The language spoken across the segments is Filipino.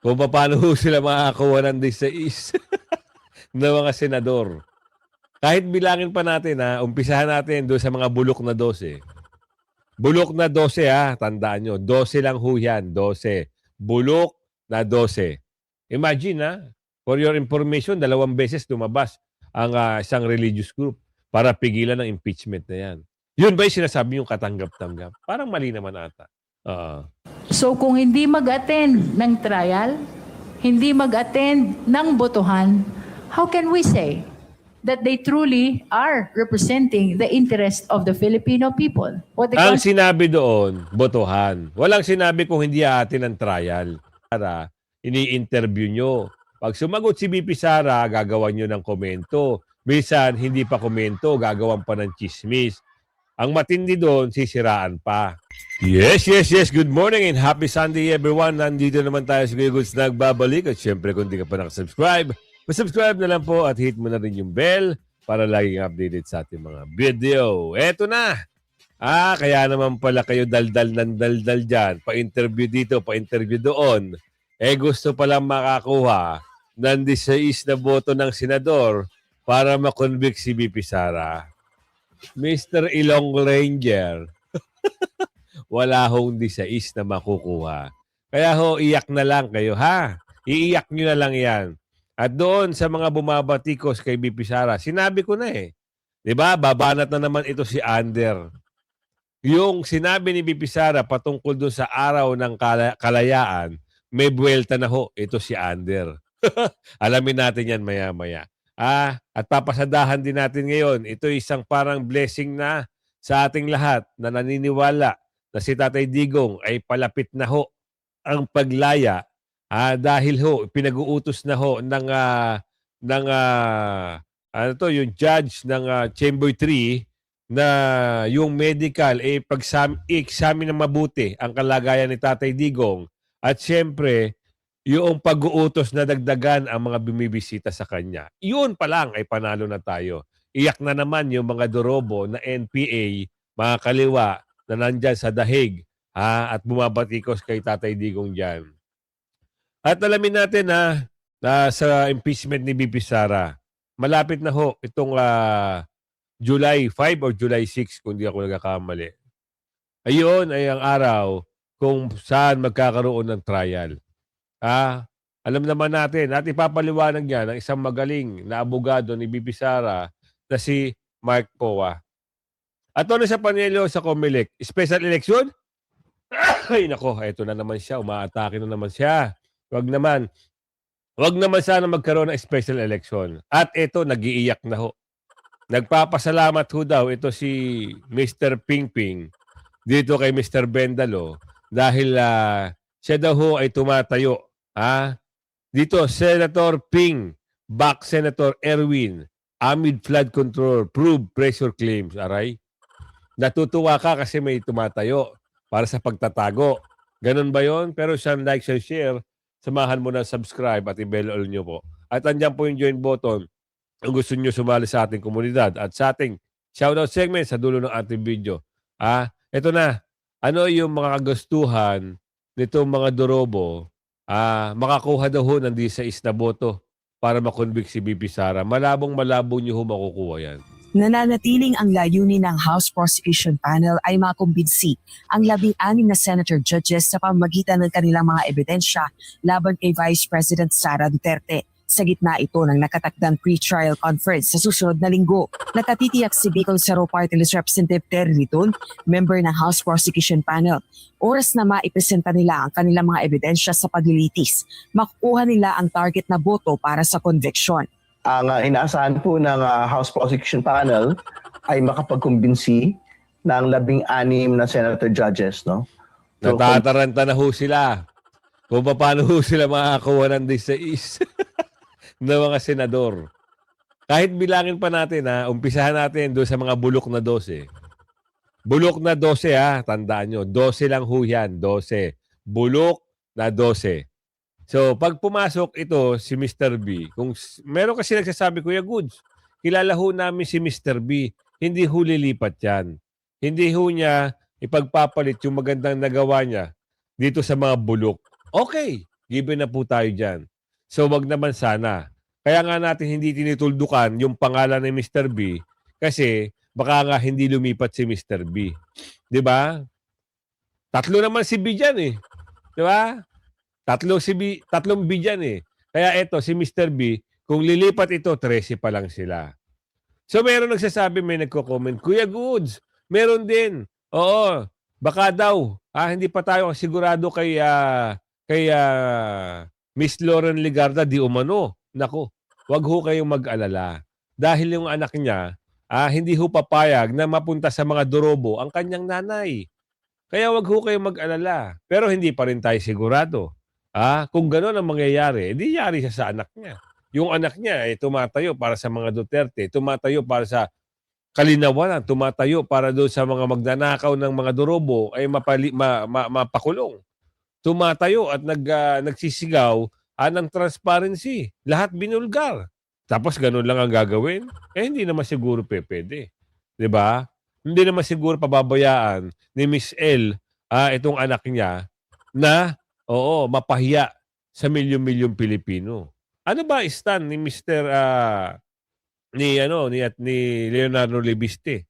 kung paano ho sila makakakuha ng 16 na mga senador. Kahit bilangin pa natin umpisahan natin doon sa mga bulok na 12. Bulok na 12 tandaan nyo. 12 lang ho yan, 12. Bulok na 12. Imagine for your information, 2 beses lumabas ang isang religious group para pigilan ng impeachment na yan. Yun ba yung sinasabi yung katanggap-tanggap? Parang mali naman ata. So kung hindi mag-attend ng trial, hindi mag-attend ng botohan, how can we say that they truly are representing the interest of the Filipino people? Ang sinabi doon, botohan. Walang sinabi kung hindi atin ang trial. Para ini-interview nyo. Pag sumagot si BP Sara, gagawan nyo ng komento. Minsan, hindi pa komento, gagawan pa ng chismis. Ang matindi doon, sisiraan pa. Yes. Good morning and happy Sunday everyone. Nandito naman tayo sa Kuya Goods nagbabalik. At syempre, kung di ka pa nakasubscribe, subscribe na lang po at hit mo na rin yung bell para laging updated sa ating mga video. Eto na! Kaya naman pala kayo daldal ng daldal dyan. Pa-interview dito, pa-interview doon. Gusto palang makakuha ng 16 na boto ng senador para makonvict si BP Sara. Mr. Ilong Ranger, wala hong 16 na makukuha. Kaya iyak na lang kayo, Iiyak nyo na lang yan. At doon sa mga bumabatikos kay BP Sara, sinabi ko na Diba? Babanat na naman ito si Ander. Yung sinabi ni BP Sara patungkol doon sa araw ng kalayaan, may buwelta na ito si Ander. Alamin natin yan maya-maya. At papasadahan din natin ngayon, ito isang parang blessing na sa ating lahat na naniniwala na si Tatay Digong ay palapit na ang paglaya dahil pinag-uutos na ng yung judge ng Chamber 3 na yung medical examine na mabuti ang kalagayan ni Tatay Digong at siyempre yung pag-uutos na dagdagan ang mga bumibisita sa kanya. Yun pa lang ay panalo na tayo. Iyak na naman yung mga dorobo na NPA, mga kaliwa na nandyan sa dahig at bumabatikos kay Tatay Digong dyan. At alamin natin na sa impeachment ni BP Sara, malapit na itong July 5 or July 6 kung di ako nagkakamali. Ayun ay ang araw kung saan magkakaroon ng trial. Alam naman natin at ipapaliwanag niya ng isang magaling na abogado ni BP Sara na si Mark Poa. At ano sa panelo sa COMELEC? Special election? Ay nako, ito na naman siya. Umaatake na naman siya. Wag naman sana magkaroon ng special election. At ito, nag-iiyak na Nagpapasalamat daw ito si Mr. Pingping dito kay Mr. Bendalo dahil siya daw ay tumatayo. Dito, Senator Ping, back Senator Erwin, amid flood control, prove pressure claims. Aray, natutuwa ka kasi may tumatayo para sa pagtatago. Ganun ba yon? Pero siya like, siya share, samahan mo na subscribe at i-bell all nyo po. At andyan po yung join button kung gusto nyo sumali sa ating komunidad at sa ating shoutout segment sa dulo ng ating video. Ito na. Ano yung mga kagustuhan nitong mga dorobo? Makakuha daw ng 16 na boto para makonvict si BP Sara. Malabong-malabo nyo makukuha yan. Nananatiling ang layunin ng House Prosecution Panel ay makumbinsi ang 16 na senator judges sa pamamagitan ng kanilang mga ebidensya laban kay Vice President Sara Duterte. Sa gitna ito ng nakatakdang pre-trial conference sa susunod na linggo. Nakatitiyak si Bicol Saro Party List Representative Terry Riton, member ng House Prosecution Panel. Oras na maipresenta nila ang kanilang mga ebidensya sa paglilitis. Makukuha nila ang target na boto para sa conviction. Ang inaasahan po ng House Prosecution Panel ay makapagkumbinsi ng 16 na senator judges. No? So, natataranta na sila. Kung paano sila makakakuha ng 16 na mga senador. Kahit bilangin pa natin umpisahan natin doon sa mga bulok na 12. Bulok na 12 tandaan nyo. 12 lang yan, 12. Bulok na 12. So, pag pumasok ito si Mr. B, kung meron kasi nagsasabi, Kuya Goods, kilala namin si Mr. B, hindi lilipat yan. Hindi niya ipagpapalit yung magandang nagawa niya dito sa mga bulok. Okay, Given na po tayo dyan. So wag naman sana. Kaya nga natin hindi tinituldukan yung pangalan ni Mr. B kasi baka nga hindi lumipat si Mr. B. 'Di ba? Tatlo naman si B dyan eh. 'Di ba? Tatlong B dyan eh. Kaya eto si Mr. B, kung lilipat ito, 13 pa lang sila. So meron nagsasabi, may nagko-comment, Kuya Goods, meron din. Oo, baka daw, hindi pa tayo sigurado kay Miss Lauren Ligarda di umano. Nako, wag ho kayong mag-alala. Dahil yung anak niya, hindi ho papayag na mapunta sa mga dorobo ang kanyang nanay. Kaya wag ho kayong mag-alala. Pero hindi pa rin tayo sigurado. Kung gano'n ang mangyayari, di yari siya sa anak niya. Yung anak niya ay tumatayo para sa mga Duterte, tumatayo para sa kalinawanan, tumatayo para doon sa mga magnanakaw ng mga dorobo ay mapakulong. Tumatayo at nagsisigaw ng transparency. Lahat binulgar. Tapos gano'n lang ang gagawin? Hindi naman siguro pwede. 'Di ba? Hindi naman siguro pababayaan ni Miss L itong anak niya na mapahiya sa milyon-milyong Pilipino. Ano ba stand ni Mr. ni Leonardo Lebiste?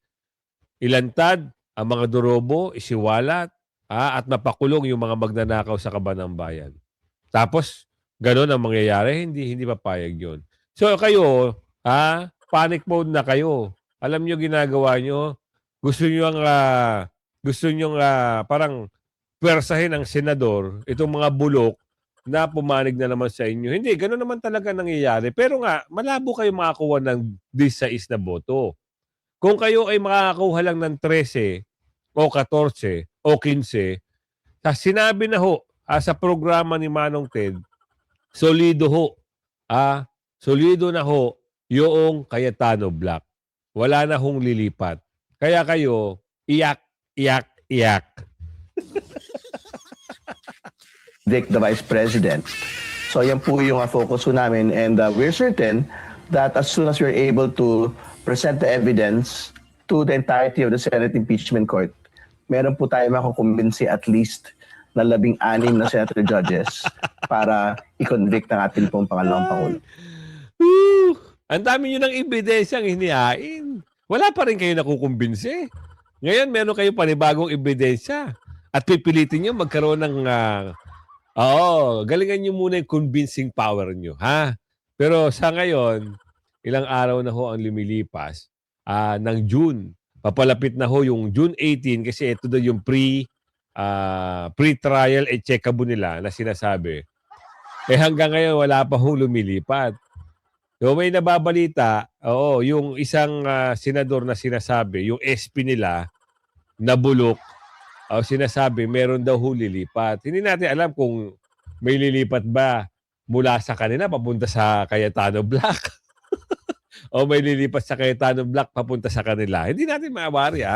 Ilantad ang mga dorobo, isiwalat, at mapakulong yung mga magnanakaw sa kaban ng bayan. Tapos gano'n ang mangyayari, hindi papayag 'yon. So kayo, panic mode na kayo. Alam niyo ginagawa niyo, gusto niyo parang pwersahin ang senador, itong mga bulok na pumanig na naman sa inyo. Hindi, gano'n naman talaga nangyayari. Pero nga, malabo kayo makakuha ng 16 na boto. Kung kayo ay makakakuha lang ng 13 o 14 o 15, sinabi na ho sa programa ni Manong Ted, solido ho. Solido na ho yung Cayetano Black. Wala na hong lilipat. Kaya kayo, iyak, iyak, iyak. Dick, the Vice President. So yan po yung focus po namin, and we're certain that as soon as we're able to present the evidence to the entirety of the Senate Impeachment Court, meron po tayo makukumbinsi at least na 16 na senator judges para i-convict ng ating pong pangalawang Pangulo. Ang dami nyo ng ebidensyang hinihain. Wala pa rin kayo nakukumbinsi. Ngayon, meron kayo panibagong ebidensya. At pipilitin nyo magkaroon ng galingan nyo muna yung convincing power nyo, ha? Pero sa ngayon, ilang araw na ho ang lumilipas ng June. Papalapit na ho yung June 18 kasi ito daw yung pre-trial at checkable nila na sinasabi. Hanggang ngayon wala pa ho lumilipat. So may nababalita, yung isang senador na sinasabi, yung SP nila, na bulok, sinasabi, meron daw ho lilipat. Hindi natin alam kung may lilipat ba mula sa kanila papunta sa Cayetano Black. O may lilipat sa Cayetano Black papunta sa kanila. Hindi natin maawari,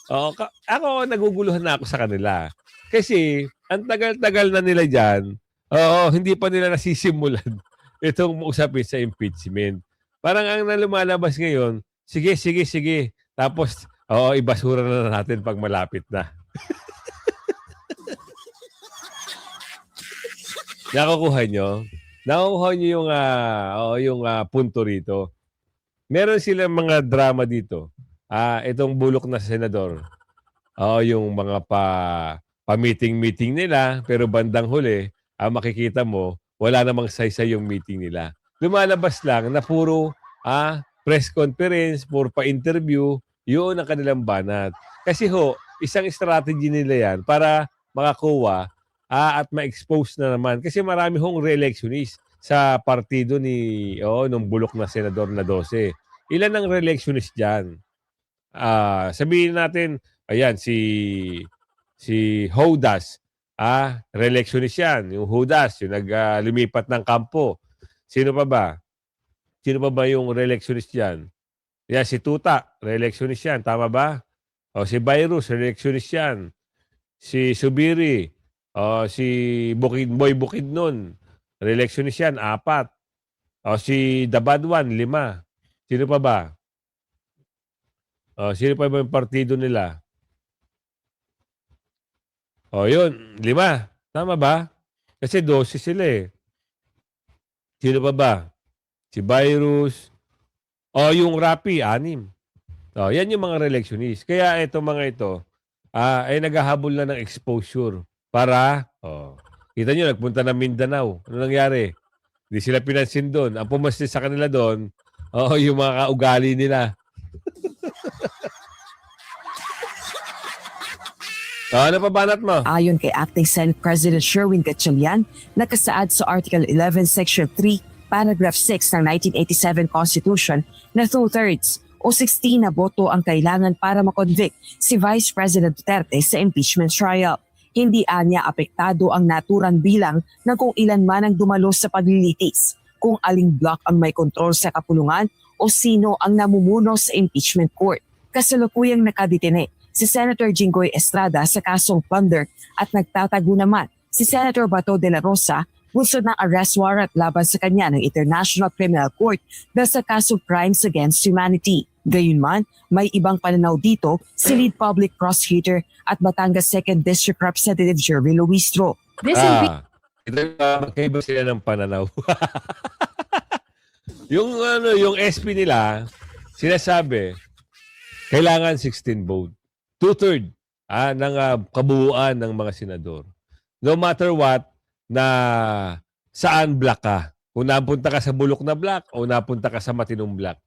ako, naguguluhan na ako sa kanila. Kasi, ang tagal-tagal na nila dyan, hindi pa nila nasisimulan itong usapin sa impeachment. Parang ang lumalabas ngayon, sige. Tapos, ibasura na natin pag malapit na. Nakukuha nyo? Nakukuha nyo yung punto rito. Meron silang mga drama dito. Itong bulok na senador. Yung mga pa-meeting nila, pero bandang huli, makikita mo, wala namang saysay yung meeting nila. Lumalabas lang na puro press conference, puro pa-interview, yun ang kanilang banat. Kasi isang strategy nila yan para makakuha at ma-expose na naman. Kasi marami hong re-electionist sa partido nung bulok na senador na 12. Ilan ang re-electionist dyan? Sabihin natin, ayan, si Hodas, re-electionist yan. Yung Hodas, yung lumipat ng kampo. Sino pa ba? Sino pa ba yung re-electionist yan? Yan, si Tuta, re-electionist yan. Tama ba? Si Virus, re-electionist yan. Si Subiri, si Boy Bukidnon, re-electionist yan, 4. Si The Bad One, 5. Sino pa ba? Sino pa ba yung partido nila? Yun, 5. Tama ba? Kasi 12 sila eh. Sino pa ba? Si Virus. O yung Rapi, 6. O, yan yung mga re-electionist. Kaya ito mga ito, ay naghahabol na ng exposure para, kita nyo, nagpunta ng Mindanao. Ano nangyari? Hindi sila pinansin doon. Ang pumastis sa kanila doon, yung mga kaugali nila. Ano pa banat mo? Ayon kay Acting Senate President Sherwin Gatchalian, nakasaad sa Article 11, Section 3, Paragraph 6 ng 1987 Constitution na 2/3 o 16 na boto ang kailangan para makonvict si Vice President Duterte sa impeachment trial. Hindi anya apektado ang naturang bilang na kung ilan man ang dumalo sa paglilitis, kung aling block ang may kontrol sa kapulungan o sino ang namumuno sa impeachment court. Kasalukuyang nakadetine si Senator Jinggoy Estrada sa kasong plunder at nagtatago naman si Senator Bato de la Rosa bunsod ng arrest warrant laban sa kanya ng International Criminal Court dahil sa kasong crimes against humanity. Gayunman, may ibang pananaw dito si Lead Public Prosecutor at Batangas 2nd District Representative Jervy Luistro. This Magkaiba sila ng pananaw. yung SP nila, sinasabi, kailangan 16 vote. 2/3 ng kabuuan ng mga senador. No matter what, na saan block ka. Kung napunta ka sa bulok na block o napunta ka sa matinong block,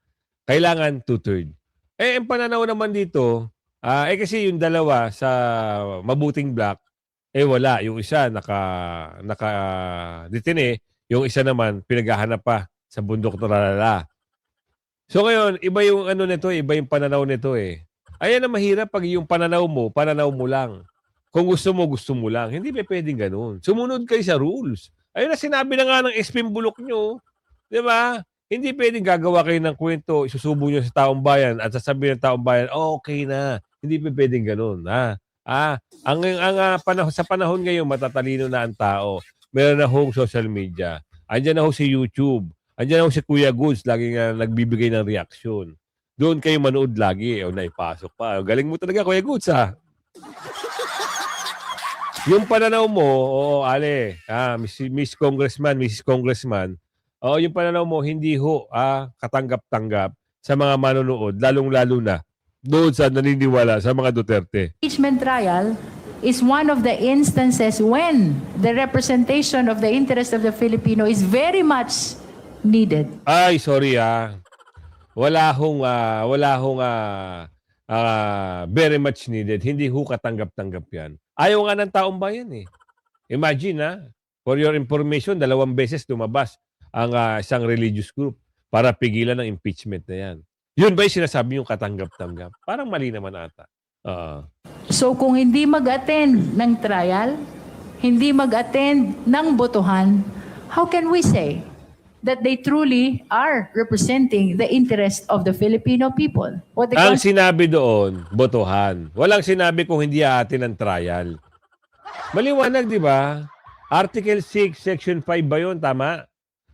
kailangan 2/3. Ang pananaw naman dito, kasi yung dalawa sa mabuting block, wala. Yung isa naka-detine, yung isa naman pinaghahanap pa sa bundok Toralala. So ngayon, iba yung nito, iba yung pananaw nito eh. Ayan na mahirap pag yung pananaw mo lang. Kung gusto mo lang. Hindi pa pwedeng ganun. Sumunod kayo sa rules. Ayun na sinabi na nga ng SP bulok nyo. Di ba? Hindi pwedeng gagawa kayo ng kwento, isusubo nyo sa taong bayan at sasabihin ng taong bayan, okay na. Hindi pa pwedeng ganun. Sa panahon ngayon, matatalino na ang tao. Meron na hong social media. Andiyan na ho si YouTube. Andiyan na ho si Kuya Goods, laging nagbibigay ng reaksyon. Doon kayo manood lagi. Naipasok pa. Galing mo talaga, Kuya Goods, ha? Yung pananaw mo, Miss Congressman, Mrs. Congressman, yung pananaw mo, hindi ho katanggap-tanggap sa mga manonood, lalong-lalo na doon sa naniniwala sa mga Duterte. impeachment trial is one of the instances when the representation of the interest of the Filipino is very much needed. Ay, sorry Wala hong very much needed. Hindi ho katanggap-tanggap yan. Ayaw nga ng taong bayan eh. Imagine for your information, 2 beses lumabas ang isang religious group para pigilan ng impeachment na yan. Yun ba yung sinasabi yung katanggap-tanggap? Parang mali naman ata. So kung hindi mag-attend ng trial, hindi mag-attend ng botohan, how can we say that they truly are representing the interest of the Filipino people? What the Ang sinabi doon, botohan. Walang sinabi kung hindi aatin ng trial. Maliwanag, di ba? Article 6, Section 5 ba yun? Tama?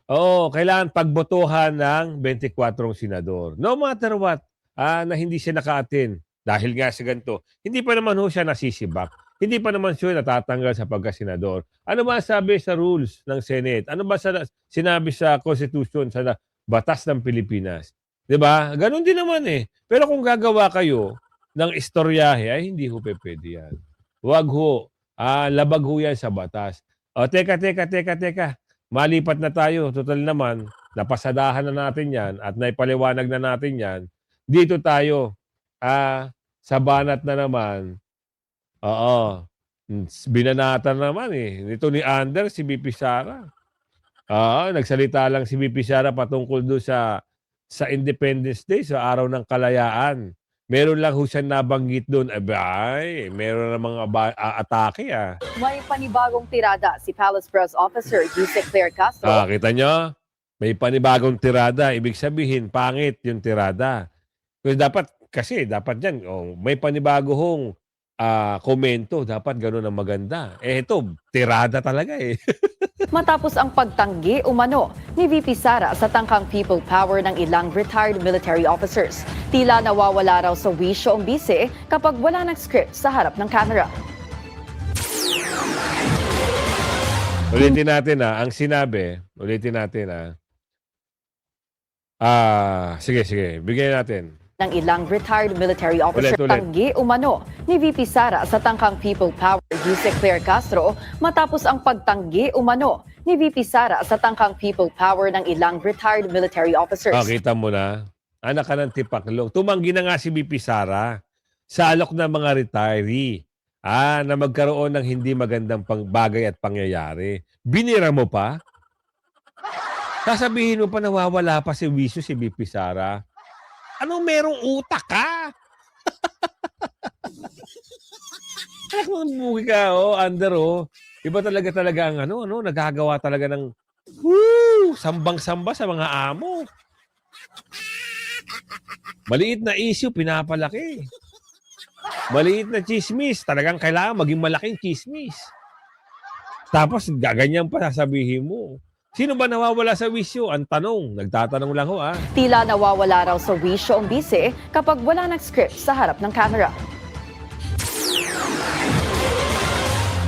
Oo, kailangan pagbotohan ng 24 senador. No matter what, na hindi siya naka-attend. Dahil nga sa ganito, hindi pa naman ho siya nasisibak. Hindi pa naman siya natatanggal sa pagkasenador. Ano ba sabi sa rules ng Senate? Ano ba sinabi sa Constitution, sa batas ng Pilipinas? 'Di ba? Ganon din naman eh. Pero kung gagawa kayo ng istoryahe, ay hindi ho pwede yan. Huwag ho. Labag ho yan sa batas. Teka. Malipat na tayo. Total naman, napasadahan na natin yan at naipaliwanag na natin yan. Dito tayo. Sa banat na naman. Binanatan naman eh. Ito ni Ander, si BP Sara. Nagsalita lang si BP Sara patungkol doon sa Independence Day, sa Araw ng Kalayaan. Meron lang ho siya nabanggit doon. Meron na mga atake May panibagong tirada si Palace Press Officer Yusek Claire Castro. Kita nyo? May panibagong tirada. Ibig sabihin, pangit yung tirada. Kasi dapat yan, may panibago hong komento, dapat gano'n ang maganda. Ito, tirada talaga eh. Matapos ang pagtanggi umano ni VP Sara sa tangkang people power ng ilang retired military officers. Tila nawawala raw sa wisyo ang bise kapag wala ng script sa harap ng camera. Ulitin natin ang sinabi, ulitin natin sige, bigyan natin. Ng ilang retired military officer Ulit. tanggi umano ni VP Sara sa tangkang People Power Yusek Claire Castro matapos ang pagtanggi umano ni VP Sara sa tangkang People Power ng ilang retired military officers. Kita mo na. Anak ka ng tipaklong. Tumanggi na nga si VP Sara sa alok ng mga retiree na magkaroon ng hindi magandang bagay at pangyayari. Binira mo pa? Sasabihin mo pa nawawala pa si Wisyo si VP Sara? Anong merong utak ka? Anak mo bugi ka, Ander, Iba talaga ang nagagawa talaga ng sambang-samba sa mga amo. Maliit na issue, pinapalaki. Maliit na chismis, talagang kailangan maging malaking chismis. Tapos gaganyan pa sasabihin mo. Sino ba nawawala sa wisyo? Ang tanong, nagtatanong lang Tila nawawala raw sa wisyo ang bise kapag wala ng script sa harap ng camera.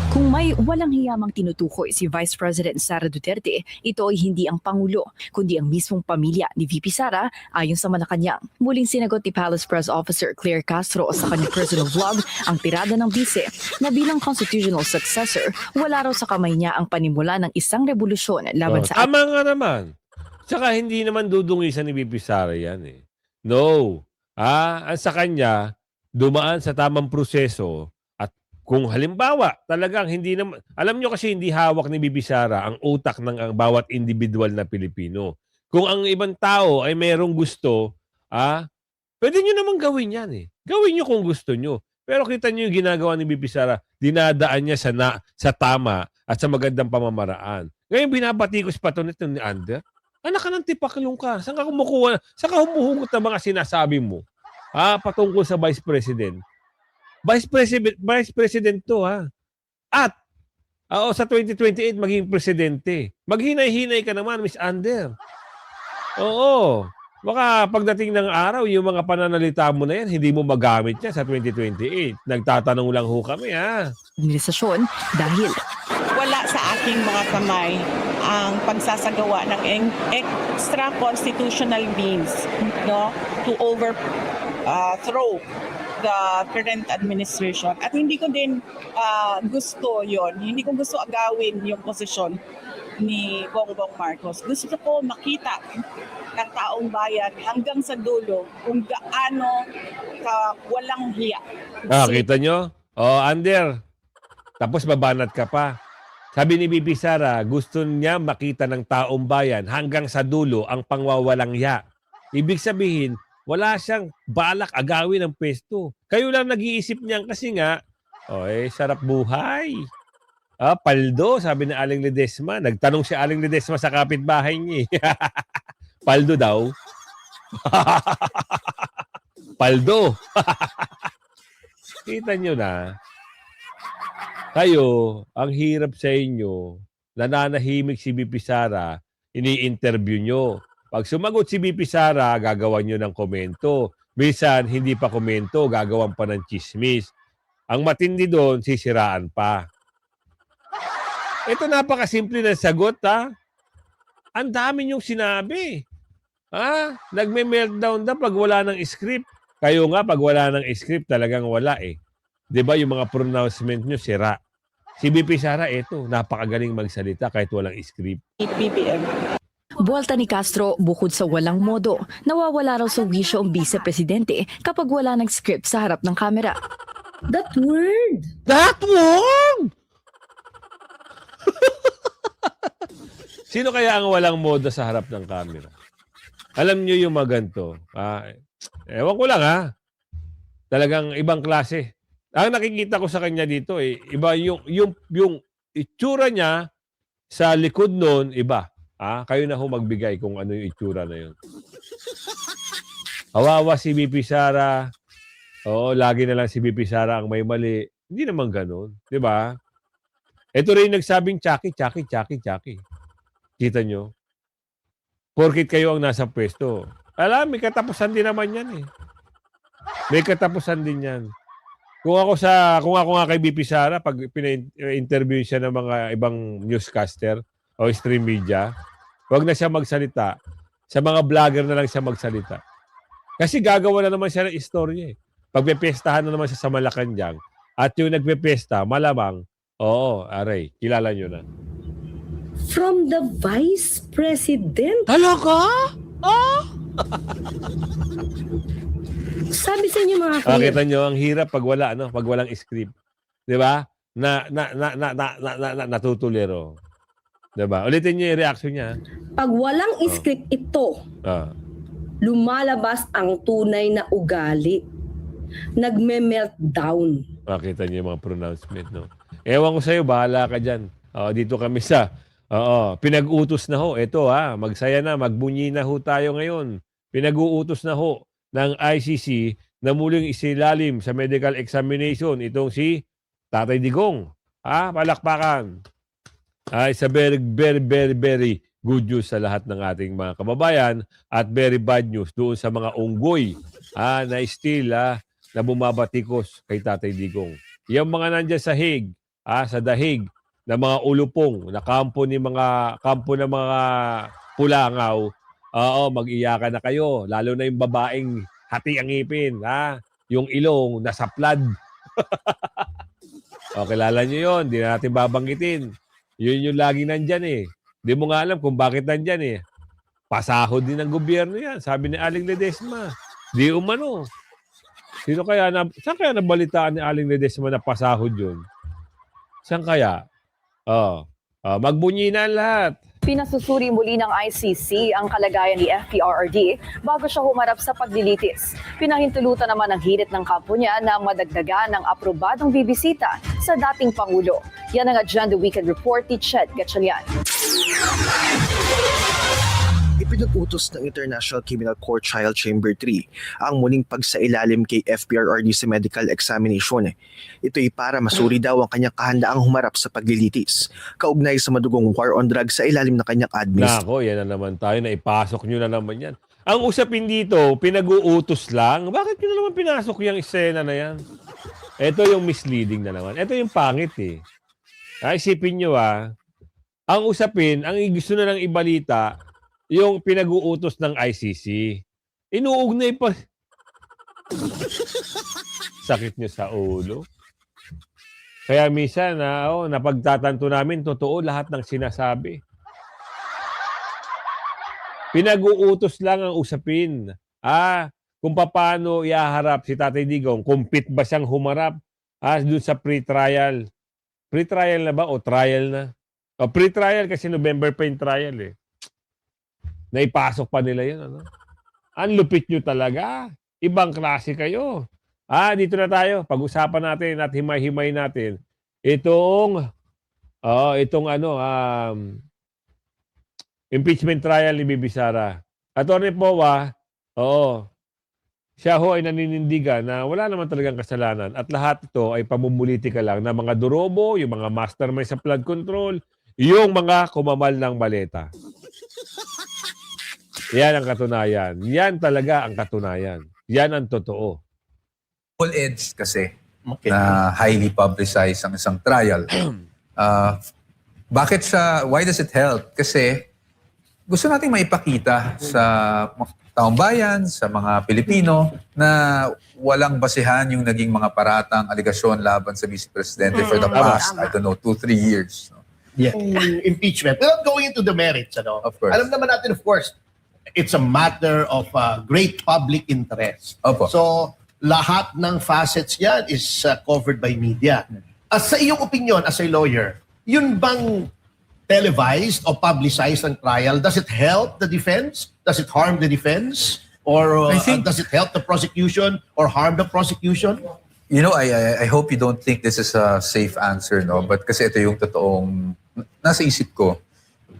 Kung may walang hiyamang tinutukoy si Vice President Sara Duterte, ito ay hindi ang Pangulo, kundi ang mismong pamilya ni VP Sara ayon sa Malacanang. Muling sinagot ni Palace Press Officer Claire Castro sa kanyang personal vlog ang tirada ng bise na bilang constitutional successor, wala raw sa kamay niya ang panimula ng isang revolusyon laban sa... Tama nga naman. Tsaka hindi naman dudungisan ni VP Sara yan No. Ang sa kanya, dumaan sa tamang proseso. Kung halimbawa, talagang hindi naman, alam nyo kasi hindi hawak ni Bibi Sara ang utak ng ang bawat individual na Pilipino. Kung ang ibang tao ay merong gusto, pwede nyo naman gawin yan Gawin nyo kung gusto nyo. Pero kita nyo yung ginagawa ni Bibi Sara, dinadaan niya sa tama at sa magandang pamamaraan. Ngayon binabatikos pa ito nito ni Ander. Anak ka ng tipaklong ka. Saan ka kumukuha? Saan ka humuhugot ng mga sinasabi mo? Patungkol sa Vice President. Vice President to At sa 2028 maging presidente. Maghinay-hinay ka naman, Miss Ander. Oo. Baka pagdating ng araw, yung mga pananalita mo na yan, hindi mo magamit yan sa 2028. Nagtatanong lang ho kami Administrasyon dahil wala sa aking mga kamay ang pagsasagawa ng extra constitutional means to overthrow the current administration. At hindi ko din gusto yon. Hindi ko gusto agawin yung posisyon ni Bongbong Marcos. Gusto ko makita ng taong bayan hanggang sa dulo kung gaano walang hiya. Kita nyo? Ander, tapos babanat ka pa. Sabi ni Bibi Sara, gusto niya makita ng taong bayan hanggang sa dulo ang pangwawalang hiya. Ibig sabihin, wala siyang balak agawin ng pwesto. Kayo lang nag-iisip niyan kasi nga, sarap buhay. Paldo, sabi ni Aling Ledesma. Nagtanong si Aling Ledesma sa kapitbahay niya. Paldo daw. Paldo. Kita nyo na. Kayo, ang hirap sa inyo, nananahimik si BP Sara, ini-interview nyo. Pag sumagot si BP Sara, gagawan nyo ng komento. Minsan, hindi pa komento, gagawan pa ng chismis. Ang matindi doon, sisiraan pa. Ito napakasimple na sagot, Ang dami nyong sinabi. Nagme-meltdown pag wala ng script. Kayo nga, pag wala ng script, talagang wala Diba yung mga pronouncement nyo, sira. Si BP Sara, napakagaling magsalita kahit walang script. BBM. buwalta ni Castro bukod sa walang modo, nawawala raw sa wisyo ang vice-presidente kapag wala ng script sa harap ng kamera. That word! That word! Sino kaya ang walang moda sa harap ng camera? Alam niyo yung mga ganito. Ewan ko lang Talagang ibang klase. Ang nakikita ko sa kanya dito iba yung itsura niya sa likod noon, iba. Kayo na ho magbigay kung ano yung itsura na yun. Hawawa si BP Sara. Oo, lagi na lang si BP Sara ang may mali. Hindi naman ganun. Di ba? Ito rin nagsabing Chucky. Kita nyo? Porkit kayo ang nasa pwesto. Alam, may katapusan din naman yan May katapusan din yan. Kung ako nga kay BP Sara, pag pina-interview siya ng mga ibang newscaster o stream media, wag na siya magsalita. Sa mga vlogger na lang siya magsalita. Kasi gagawa na naman siya ng istorya eh. Pagpepestahan na naman siya sa Malacanang at yung nagpepesta, malamang, oo, aray, kilala nyo na. From the Vice President. Talaga? Sabi sa inyo mga Kita nyo, ang hirap pag wala, ano, pag walang script. Di ba? Natutulero. Di ba? Ulitin nyo yung reaction niya. pag walang script ito, Ah. lumalabas ang tunay na ugali. Nagme-meltdown. Makita niyo yung mga pronouncement, no? Ewan ko sa'yo, bahala ka dyan. Dito kami sa, pinag-utos na ho. Ito magsaya na, magbunyi na ho tayo ngayon. Pinag-uutos na ho ng ICC na muling isilalim sa medical examination itong si Tatay Digong. Palakpakan. It's a very, very, very, very good news sa lahat ng ating mga kababayan at very bad news doon sa mga unggoy na still na bumabatikos kay Tatay Digong. Yung mga nandyan sa Hague, sa dahig na mga ulupong na kampo ng mga pulangaw, mag-iyakan na kayo. Lalo na yung babaeng hati ang ngipin, yung ilong nasaplad. Kilala nyo yun, di na natin babanggitin. Yun yung laging nandyan eh. Di mo nga alam kung bakit nandyan eh. Pasahod din ng gobyerno yan, sabi ni Aling Ledesma. Di umano. Saan kaya nabalitaan ni Aling Ledesma na pasahod yun? Saan kaya? Magbunyi na lahat. Pinasusuri muli ng ICC ang kalagayan ni FPRRD bago siya humarap sa paglilitis. Pinahintulutan naman ang hirit ng kampo niya na madagdagan ng aprobadong bibisita sa dating Pangulo. Yan ang Agenda Weekend Report ni Ched Gatchalian. Ipinag-utos ng International Criminal Court Trial Chamber 3 ang muling pagsailalim kay FPRRD sa medical examination. Ito ay para masuri daw ang kanyang kahandaang humarap sa paglilitis, kaugnay sa madugong war on drugs sa ilalim ng kanyang administration. Nako, yan na naman tayo. Naipasok nyo na naman yan. Ang usapin dito, pinag-uutos lang. Bakit nyo na naman pinasok yung eksena na yan? Ito yung misleading na naman. Ito yung pangit eh. Isipin nyo ang usapin, ang gusto na lang ibalita, yung pinag-uutos ng ICC. Inuugnay pa. Sakit nyo sa ulo. Kaya minsan, napagtatanto namin, totoo lahat ng sinasabi. Pinag-uutos lang ang usapin. Kung paano iaharap si Tatay Digong, compete ba siyang humarap doon sa pre-trial. Pre-trial na ba o trial na? Pre-trial kasi November pa yung trial eh. Naipasok pa nila yun. Ang lupit nyo talaga. Ibang klase kayo. Dito na tayo. Pag-usapan natin at himay-himay natin. Itong impeachment trial ni Bibi Sara. Attorney Powa, siya ho ay naninindigan na wala naman talagang kasalanan at lahat ito ay pamumulitika lang na mga durobo, yung mga mastermind sa flood control, yung mga kumamal ng maleta. Yan ang katunayan. Yan talaga ang katunayan. Yan ang totoo. Double-edged kasi na highly publicized ang isang trial. Why does it help? Kasi gusto nating maipakita sa taong bayan, sa mga Pilipino, na walang basihan yung naging mga paratang aligasyon laban sa Vice Presidente for the past, 2-3 years. Yeah. Impeachment. Without going into the merits, Of course. alam naman natin, of course, it's a matter of great public interest. Opo. So, lahat ng facets yan is covered by media. As sa iyong opinion, as a lawyer, yun bang televised o publicized ang trial, does it help the defense? Does it harm the defense? Or does it help the prosecution or harm the prosecution? You know, I hope you don't think this is a safe answer, no? But kasi ito yung totoong nasa isip ko.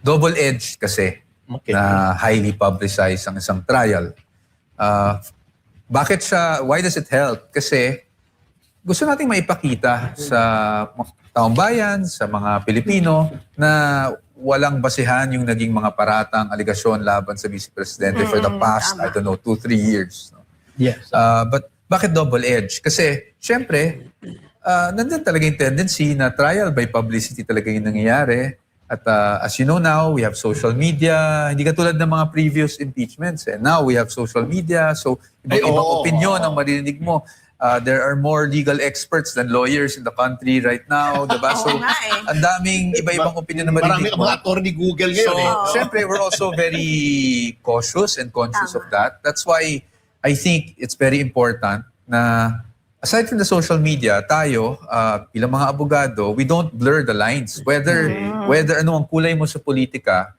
Double-edged kasi na highly publicized ang isang trial. Why does it help? Kasi gusto nating maipakita sa taong bayan, sa mga Pilipino, na walang basihan yung naging mga paratang aligasyon laban sa Vice Presidente for the past, 2-3 years. No? Yes. But Bakit double-edged? Kasi, syempre, nandun talaga yung tendency na trial by publicity talaga yung nangyayari. At as you know now, we have social media. Hindi katulad ng mga previous impeachments. Now, we have social media. So, ibang opinion ang marinig mo. There are more legal experts than lawyers in the country right now. Diba? So, ang daming iba-ibang opinion na marinig Marami mo. mga attorney Google So, ngayon. syempre, we're also very cautious and conscious of that. That's why I think it's very important na aside from the social media, tayo, bilang mga abogado, we don't blur the lines. Whether ano ang kulay mo sa politika,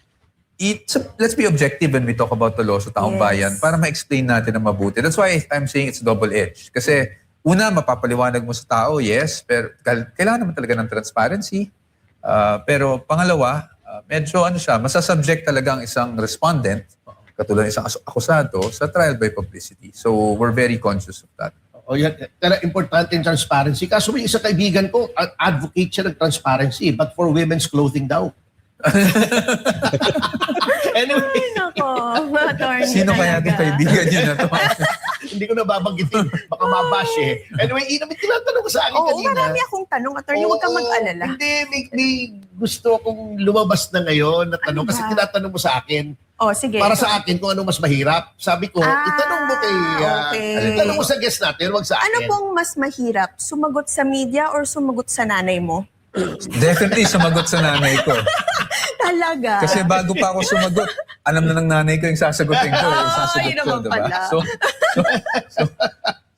let's be objective when we talk about the law sa taong bayan para ma-explain natin na mabuti. That's why I'm saying it's double-edged. Kasi una, mapapaliwanag mo sa tao, yes, pero kailangan naman talaga ng transparency. Pero pangalawa, medyo masasubject talaga ang isang respondent, katulad ng isang akusado, sa trial by publicity. So we're very conscious of that. Kaya importante yung transparency. Kaso may isa kaibigan ko, advocate siya ng transparency, but for women's clothing daw. Anyway, Sino kaya itong kaibigan niya na to? hindi ko nababanggitin. Baka mabash eh. Anyway, may tinatanong ko sa akin kanina. Marami akong tanong, attorney. Huwag kang mag-alala. Hindi, may gusto akong lumabas na ngayon na tanong. Kasi tinatanong mo sa akin. Sige. Para sa akin, kung ano mas mahirap. Sabi ko, itanong mo kay... itanong mo sa guest natin, wag sa akin. Ano pong mas mahirap? Sumagot sa media or sumagot sa nanay mo? Definitely sumagot sa nanay ko. Talaga? Kasi bago pa ako sumagot, alam na ng nanay ko yung sasagutin ko. Yung sasagot yun ko, naman diba? pala.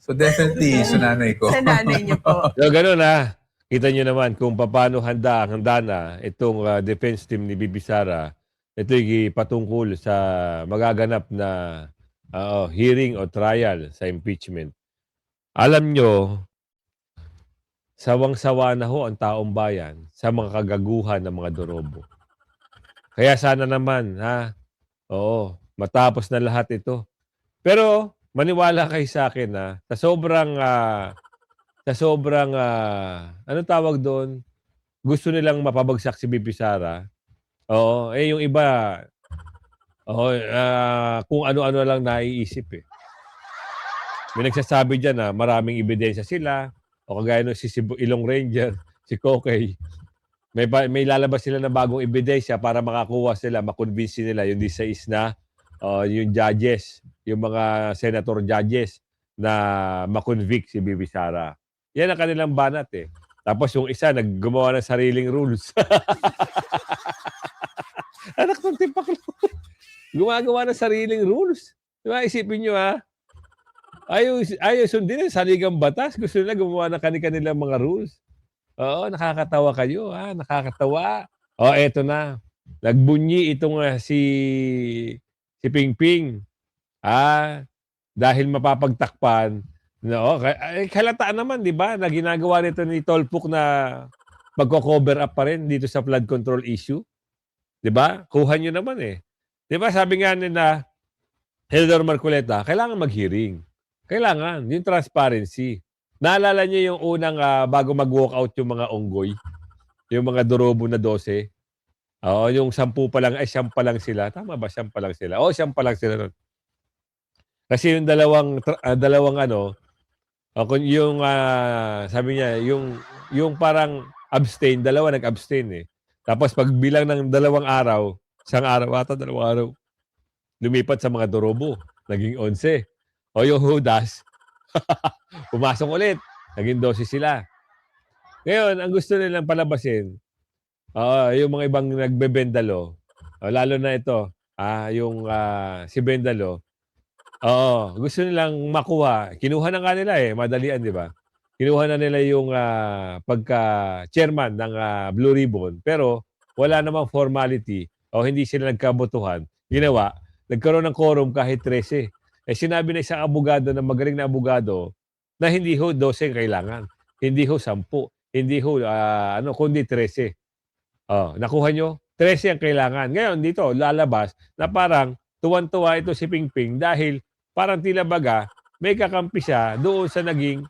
So definitely sa nanay ko. Sa nanay niyo po. So, ganun kita nyo naman kung paano handa na itong defense team ni Bibi Sara. Ito'y patungkol sa magaganap na hearing o trial sa impeachment. Alam nyo, sawang-sawa na ho ang taong bayan sa mga kagaguhan ng mga dorobo. Kaya sana naman, matapos na lahat ito. Pero maniwala kayo sa akin sa sobrang ano tawag doon? Gusto nilang mapabagsak si Bibi Sara. Yung iba kung ano-ano lang naiisip eh. May nagsasabi diyan na maraming ebidensya sila o kagaya no si Ilong Ranger, si Kokey. May lalabas sila na bagong ebidensya para makakuha sila, makonvince nila yung 16 na yung judges, yung mga senator judges na makonvict si Bibi Sara. Yan ang kanilang banat eh. Tapos yung isa naggumawa ng sariling rules. Anak ng tipak gumagawa ng sariling rules. Diba? Isipin nyo ayaw sundin ang saligang batas. Gusto nila gumawa ng kanilang mga rules. Oo, nakakatawa kayo. Nakakatawa. Eto na. Nagbunyi itong si Pingping. Dahil mapapagtakpan. Halataan naman, di ba, na ginagawa nito ni Tolpuk na magko-cover up pa rin dito sa flood control issue. Di ba? Kuha nyo naman eh. Di ba, sabi nga nila, Heldor Marcoleta, kailangan mag-hearing. Kailangan. Yung transparency. Naalala niyo yung unang bago mag-walk out yung mga onggoy? Yung mga dorobo na 12? Yung 10 pa lang, 10 pa lang sila. Tama ba? 10 pa lang sila. 10 pa lang sila. Kasi yung dalawang yung sabi niya, yung parang abstain, dalawa nag-abstain eh. Tapos pagbilang ng 2 araw, 1 araw ata, 2 araw, lumipat sa mga dorobo. Naging 11. Yung Judas, pumasok ulit. Naging 12 sila. Ngayon, ang gusto nilang palabasin, yung mga ibang nagbebendalo, lalo na ito, si Bendalo, gusto nilang makuha. Kinuha na nga nila madalian, di ba? Kinuha na nila yung pagka-chairman ng Blue Ribbon, pero wala namang formality o hindi sila nagkabotohan. Ginawa, nagkaroon ng quorum kahit 13. Sinabi na isang abogado na magaling na abogado na hindi ho 12 kailangan. Hindi ho 10. Hindi ho, kundi 13. Nakuha nyo? 13 ang kailangan. Ngayon, dito, lalabas na parang tuwan-tuwa ito si Pingping dahil parang tila baga, may kakampi siya doon sa naging,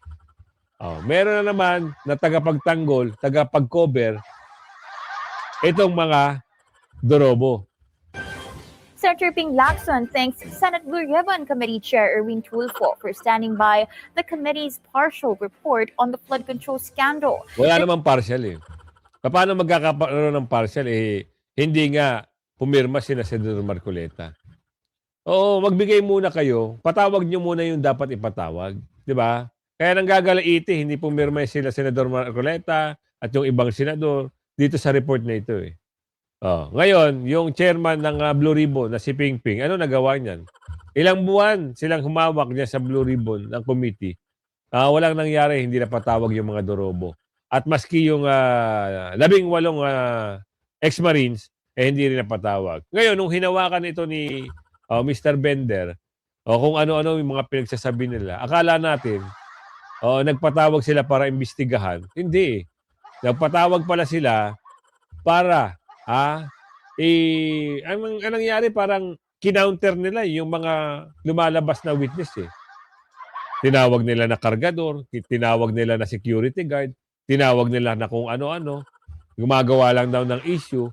meron na naman na tagapagtanggol, tagapag-cover, itong mga dorobo. Senator Ping Lacson thanks Senate Blue Ribbon Committee Chair Erwin Tulfo for standing by the committee's partial report on the flood control scandal. Wala namang partial eh. Paano magkakaroon ng partial eh? Hindi nga pumirma si Senador Marcoleta. Oo, magbigay muna kayo. Patawag nyo muna yung dapat ipatawag. Di ba? Kaya nang gagalaiti, hindi pumirma sila Senador Marcoleta at yung ibang senador dito sa report na ito eh. Oh, ngayon, yung chairman ng Blue Ribbon na si Ping Ping, ano nagawa niyan? Ilang buwan silang humawak niya sa Blue Ribbon ng committee. Walang nangyari, hindi napatawag yung mga dorobo. At maski yung 18 ex-Marines, hindi rin napatawag. Ngayon, nung hinawakan ito ni Mr. Bender, kung ano-ano yung mga pinagsasabi nila, akala natin, nagpatawag sila para imbestigahan. Hindi. Nagpatawag pala sila para anong nangyari parang kinounter nila yung mga lumalabas na witness eh. Tinawag nila na kargador, tinawag nila na security guard, tinawag nila na kung ano-ano, gumagawa lang daw ng issue.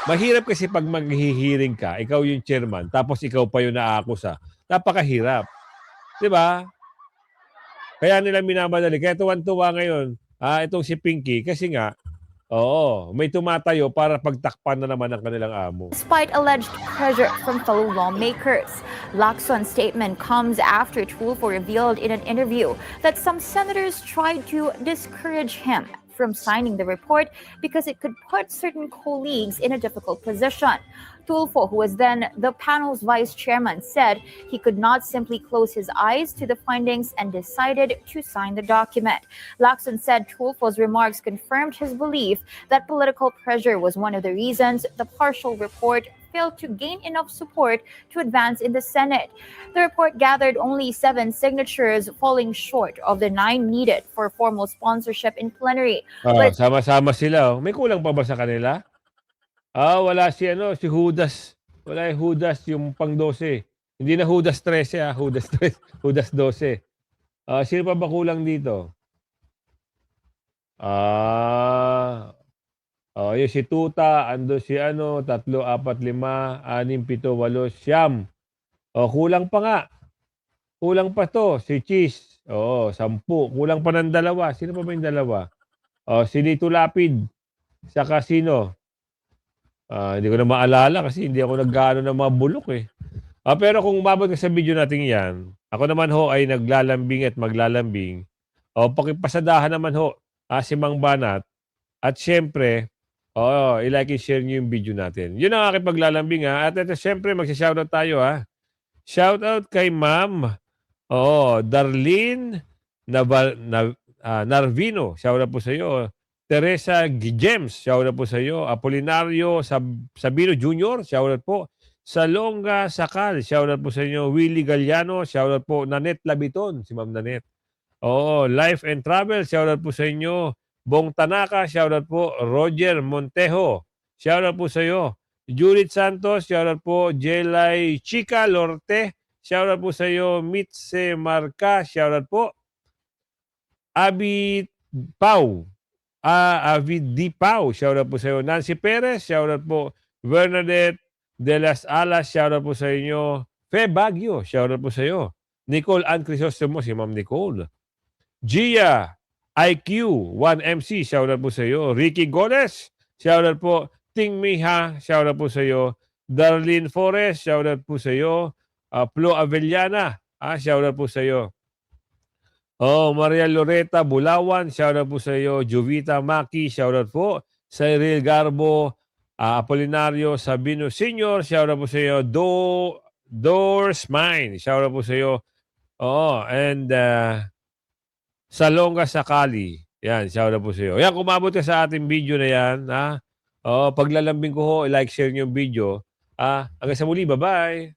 Mahirap kasi pag maghihiring ka, ikaw yung chairman, tapos ikaw pa yung naakusa. Napakahirap. Di ba? Kaya nila minamadali. Kaya tuwan-tuwa ngayon, itong si Pinky, kasi nga, may tumatayo para pagtakpan na naman ang kanilang amo. Despite alleged pressure from fellow lawmakers, Lacson's statement comes after Tulfo revealed in an interview that some senators tried to discourage him from signing the report because it could put certain colleagues in a difficult position. Tulfo, who was then the panel's vice chairman, said he could not simply close his eyes to the findings and decided to sign the document. Lacson said Tulfo's remarks confirmed his belief that political pressure was one of the reasons the partial report failed to gain enough support to advance in the Senate. The report gathered only 7 signatures, falling short of the 9 needed for formal sponsorship in plenary. Sama-sama sila. May kulang pa ba sa kanila? Wala si Judas. Wala yung Judas, yung pang-12. Hindi na Judas 13, Judas 13, Judas 12. Sino pa ba kulang dito? Yung si Tuta, ando si 3, 4, 5, 6, 7, 8, 9. Kulang pa nga. Kulang pa to. Si Cheese. 10. Kulang pa ng 2. Sino pa ba yung 2? Si Lito Lapid. Saka sino? Hindi ko na maalala kasi hindi ako nag-gaano ng mga bulok eh. Pero kung umabot ka sa video natin yan, ako naman ho ay naglalambing at maglalambing. Pakipasadahan naman ho si Mang Banat. At syempre, i-like and share nyo yung video natin. Yun ang aking paglalambing ha. At ito syempre, magsishoutout tayo ha. Shoutout kay Ma'am Darlene Narvino. Shoutout po sa iyo. Teresa James, shoutout po sa iyo. Apolinario Sabino Jr., shoutout po. Salonga Sakal, shoutout po sa inyo. Willie Galliano, shoutout po. Nanette Labiton, si Ma'am Nanette. Life and Travel, shoutout po sa inyo. Bong Tanaka, shoutout po. Roger Montejo, shoutout po sa iyo. Judith Santos, shoutout po. Jelay Chica Lorte, shoutout po sa iyo. Mitse Marca, shoutout po. Abi Pau, Avid Pau, shoutout po sa iyo. Nancy Perez, shoutout po. Bernadette De Las Alas, shoutout po sa inyo. Fe Baguio, shoutout po sa iyo. Nicole Ann Crisostomo, si Ma'am Nicole. Gia IQ 1MC, shoutout po sa iyo. Ricky Goles, shoutout po. Ting Miha, shoutout po sa iyo. Darlene Forest, shoutout po sa iyo. Flo Avellana, shoutout po sa iyo. Maria Loreta Bulawan, shoutout po sa iyo. Jovita Maki, shoutout po. Cyril Garbo, Apolinario Sabino Sr., shoutout po sa iyo. Doors Mine, shoutout po sa iyo. And Salonga Sakali, yan, shoutout po sa iyo. Yan, kumabot ka sa ating video na yan, paglalambing ko ho, like, share niyo yung video. Hanggang sa muli, bye-bye!